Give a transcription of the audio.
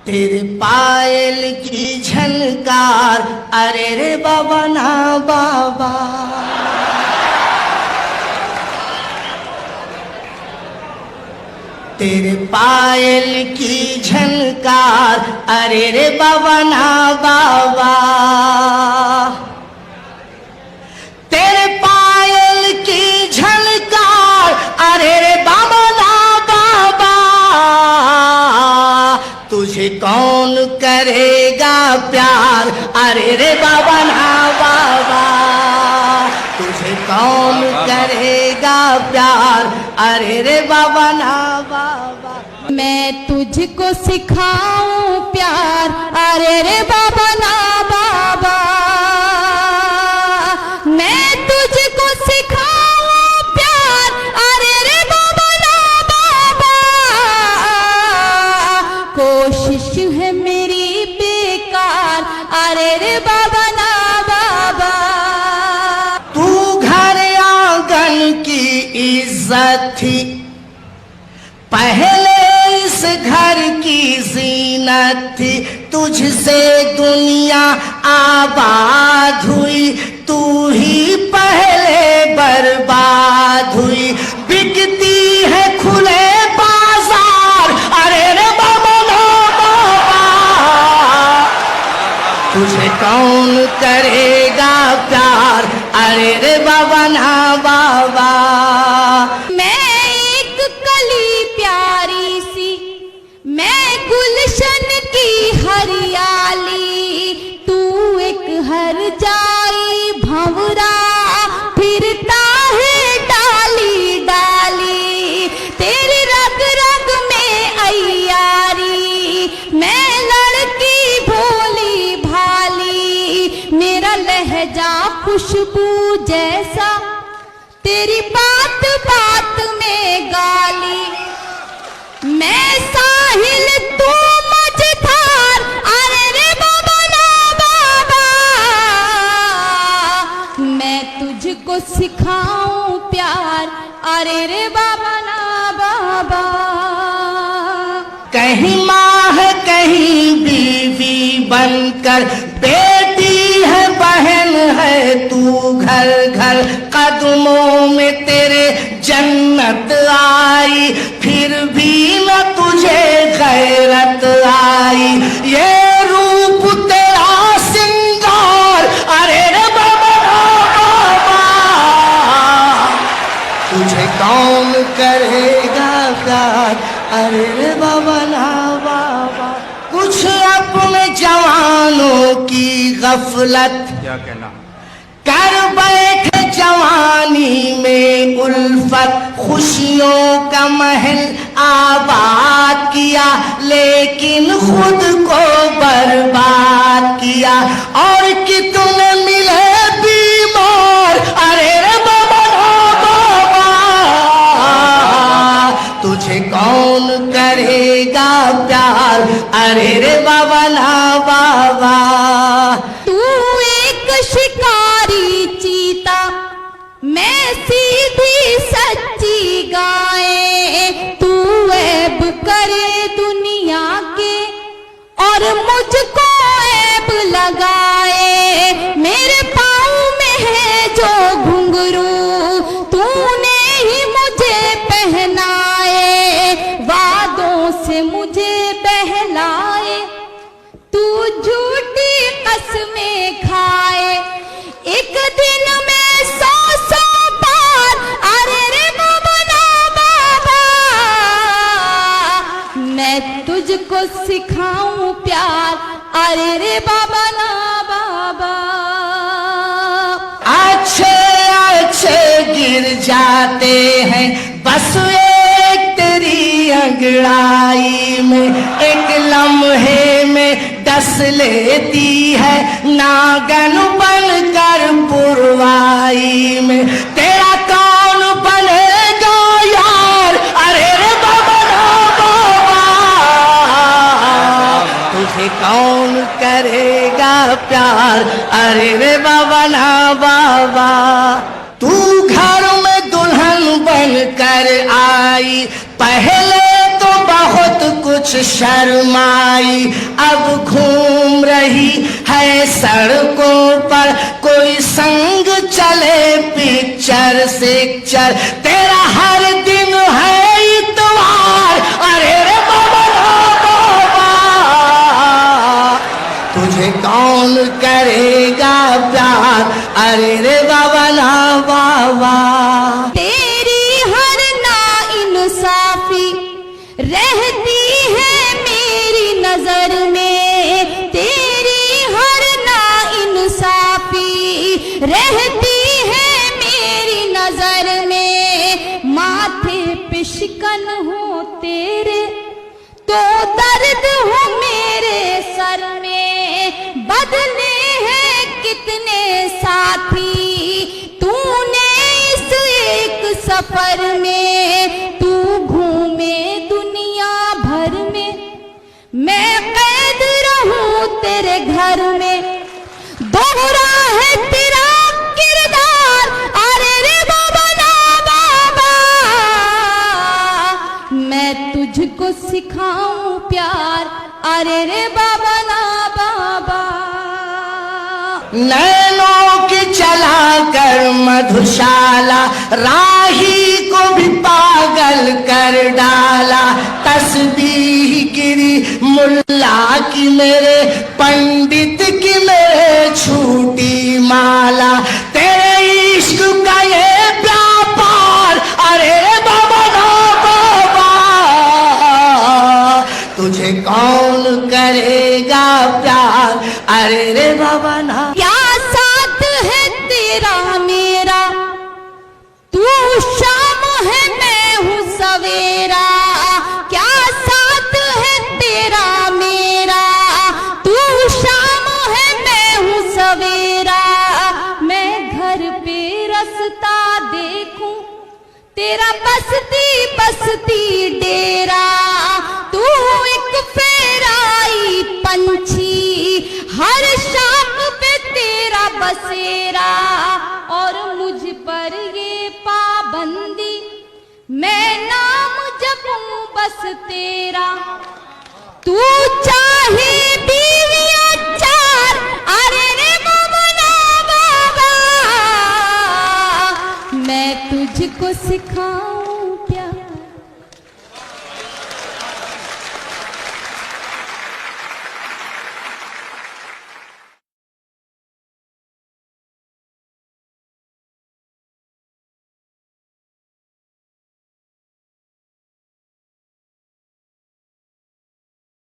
तेरे पायल की झनकार, अरे रे बाबा ना बाबा। तेरे पायल की झनकार, अरे रे बाबा ना बाबा। तेरे पायल की झनकार, अरे रे बाबा ना बाबा। तुझे कौन करेगा प्यार, अरे रे बाबा ना बाबा। तुझे कौन करेगा प्यार, अरे रे बाबा ना बाबा। मैं तुझको सिखाऊं प्यार, अरे रे बाबा ना बाबा। मैं तुझको सिखाऊं प्यार, अरे रे बाबा ना बाबा। कोशिश है मेरी बेकार, अरे रे बाबा ना बाबा। तू घर आंगन की इज्जत थी, पहले इस घर की जीनत थी। तुझसे दुनिया आबाद हुई, तू ही पहले बर्बाद हुई। बिकती है खुले बाजार, अरे रे बाबा ना बाबा। तुझे कौन करेगा प्यार, अरे रे बाबा ना बाबा। मैं गुलशन की हरियाली, तू एक हर जाई भंवरा फिरता है डाली डाली। तेरी रग रग में अय्यारी, मैं लड़की भोली भाली। मेरा लहजा खुशबू जैसा, तेरी बात बात में गाली। मैं साहिल तू मझधार, अरे रे बाबा ना बाबा। मैं तुझको सिखाऊं प्यार, अरे रे बाबा ना बाबा। कहीं माँ है कहीं बीवी बनकर, बेटी है बहन है तू घर घर। कदमों में तेरे जन्नत आई, फिर भी न तुझे गैरत आई। ये रूप तेरा सिंगार, अरे रे बाबा बाबा। तुझे कौन करेगा प्यार, अरे रे बाबा ना बाबा। कुछ अपने जवानों की गफलत, क्या कहना, कर बैठे जवानी में उल्फत। खुशियों का महल आबाद किया, लेकिन खुद को बर्बाद किया। और कितने मिले बीमार, अरे रे बाबा ना बाबा। तुझे कौन करेगा प्यार, अरे रे बाबा ना बाबा। तू एक शिकारी चीता, मैं सीधी सच्ची गाय। तू ऐब करे दुनिया के, और मुझको ऐब लगाए। मेरे पाँव में है जो घुंघरू, तूने ही मुझे पहनाए। वादों से मुझे बहलाए, तू झूठी कसमें खाए। एक दिन में 100 बार, अरे रे बाबा ना बाबा। मैं तुझको सिखाऊं प्यार, अरे रे बाबा ना बाबा। अच्छे अच्छे गिर जाते हैं बस एक तेरी अंगड़ाई में। एक लम्हे में डस लेती है नागन बनकर पुरवाई में। तेरा कौन बनेगा यार, अरे रे बाबा ना बाबा। तुझे कौन करेगा प्यार, अरे रे बाबा ना बाबा। तू घर में दुल्हन बनकर आई, पहले तो बहुत कुछ शर्माई, अब घूम रही है सड़कों पर, कोई संग चले पिक्चर सिक्चर, तेरा हर दिन है इतवार, अरे रे बाबा बाबा, तुझे कौन करेगा प्यार, अरे रे बाबा ना बाबा। तेरी हर ना इंसाफी रहती है मेरी नजर में, तेरी हर ना इंसाफी रहती है मेरी नजर में, माथे पे शिकन हो तेरे तो दर्द हो मेरे सर में, बदले हैं कितने साथी तूने इस एक सफर में, तू घूमे दुनिया भर में, मैं कैद रहूं तेरे घर में, दोहरा है तेरा किरदार, अरे रे बाबा ना बाबा, मैं तुझको सिखाऊं प्यार, अरे रे बाबा ना बाबा। नैनों की चला कर मधुशाला, राही को भी पागल कर डाला, तस्बीह गिरी मुल्ला की मेरे, पंडित की मेरे छूटी माला, तेरे इश्क का ये व्यापार, अरे बाबा ना बाबा, तुझे कौन करेगा प्यार, अरे रे बाबा ना। क्या साथ है तेरा मेरा, तू शाम है मैं हूँ सवेरा, क्या साथ है तेरा मेरा, तू शाम है मैं हूँ सवेरा, मैं घर पे रास्ता देखूं तेरा बसती बसती डेरा, तू एक फेराई पंछी, हर शाम पे तेरा बसेरा, और मुझ पर ये पाबंदी, मैं नाम जपूं बस तेरा, तू चाहे बीवियां चार, अरे रे बाबा ना बाबा, मैं तुझको सिखाऊं